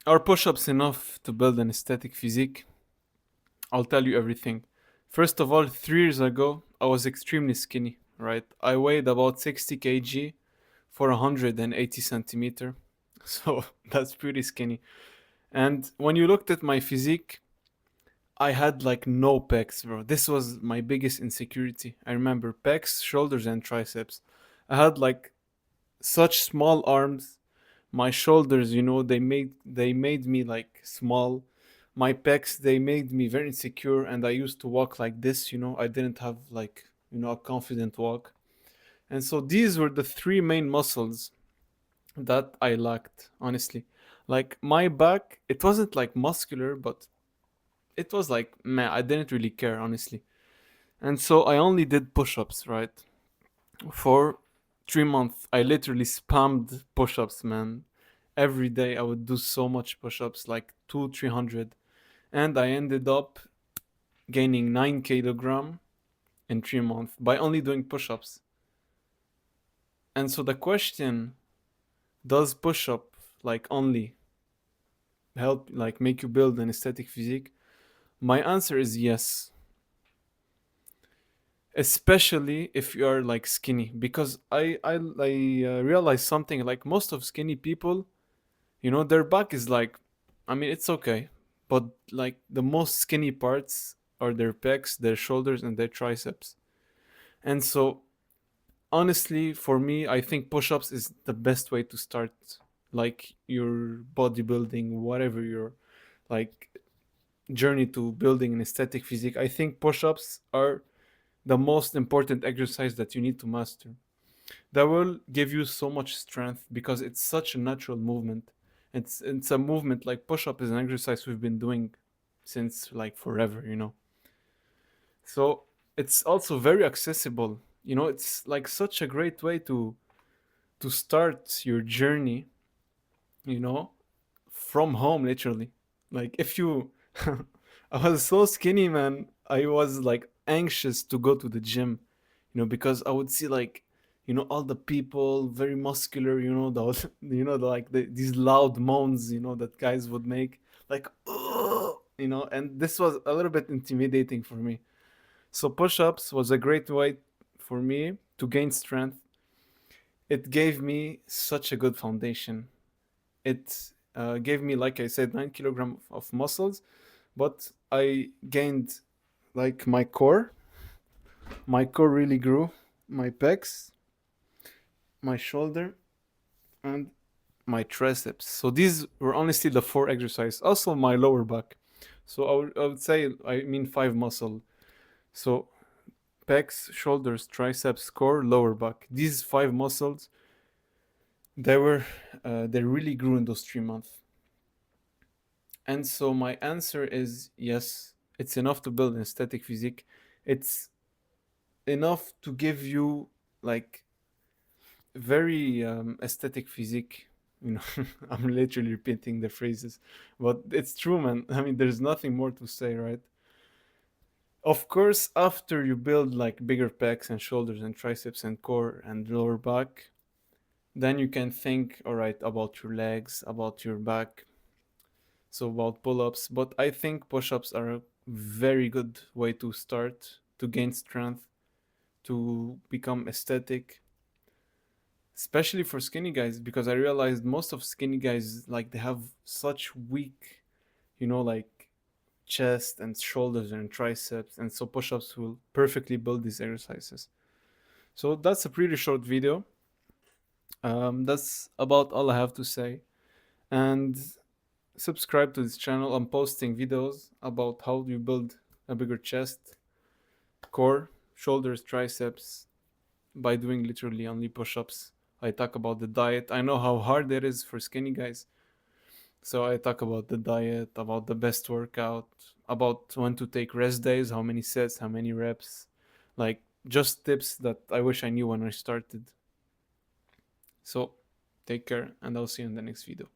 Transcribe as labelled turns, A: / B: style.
A: Are push-ups enough to build an aesthetic physique? I'll tell you everything. First of all, 3 years ago, I was extremely skinny, right? I weighed about 60 kg for 180 centimeter. So that's pretty skinny. And when you looked at my physique, I had like no pecs, bro. This was my biggest insecurity. I remember pecs, shoulders, and triceps. I had like such small arms. My shoulders, they made me like small. My pecs, they made me very insecure, and I used to walk like this. I didn't have like a confident walk. And so these were the three main muscles that I lacked, honestly. Like my back, it wasn't like muscular, but it was like, man, I didn't really care, honestly. And so I only did push ups, right? For 3 months, I literally spammed push ups, man. Every day I would do so much push ups, like 300. And I ended up gaining 9 kilogram in 3 months by only doing push ups. And so the question, does push up like only help like make you build an aesthetic physique? My answer is yes, especially if you are like skinny, because I realized something, like most of skinny people, their back is like, I mean, it's okay, but like the most skinny parts are their pecs, their shoulders, and their triceps. And so honestly, for me, I think push-ups is the best way to start like your bodybuilding, whatever your like journey to building an aesthetic physique. I think push-ups are the most important exercise that you need to master. That will give you so much strength because it's such a natural movement. It's a movement, like push up is an exercise we've been doing since like forever. So it's also very accessible. It's like such a great way to start your journey, you know, from home literally. Like if you I was so skinny, man. I was like anxious to go to the gym, because I would see like, all the people very muscular, the these loud moans, that guys would make, like, "Ugh," and this was a little bit intimidating for me. So push-ups was a great way for me to gain strength. It gave me such a good foundation. It gave me, like I said, 9 kilogram of muscles, but I gained like my core. My core really grew. My pecs, my shoulder, and my triceps. So these were honestly the four exercises. Also my lower back. So I would say, I mean, five muscle. So pecs, shoulders, triceps, core, lower back. These five muscles, they really grew in those 3 months. And so my answer is yes. It's enough to build an aesthetic physique. It's enough to give you like very aesthetic physique. I'm literally repeating the phrases, but it's true, man. I mean, there's nothing more to say, right? Of course, after you build like bigger pecs and shoulders and triceps and core and lower back, then you can think, all right, about your legs, about your back, so about pull-ups. But I think push-ups are a very good way to start to gain strength, to become aesthetic, especially for skinny guys, because I realized most of skinny guys, like, they have such weak, like chest and shoulders and triceps, and so push-ups will perfectly build these exercises. So that's a pretty short video. That's about all I have to say. And subscribe to this channel. I'm posting videos about how you build a bigger chest, core, shoulders, triceps, by doing literally only push-ups. I talk about the diet. I know how hard it is for skinny guys. So I talk about the diet, about the best workout, about when to take rest days, how many sets, how many reps. Like, just tips that I wish I knew when I started. So take care, and I'll see you in the next video.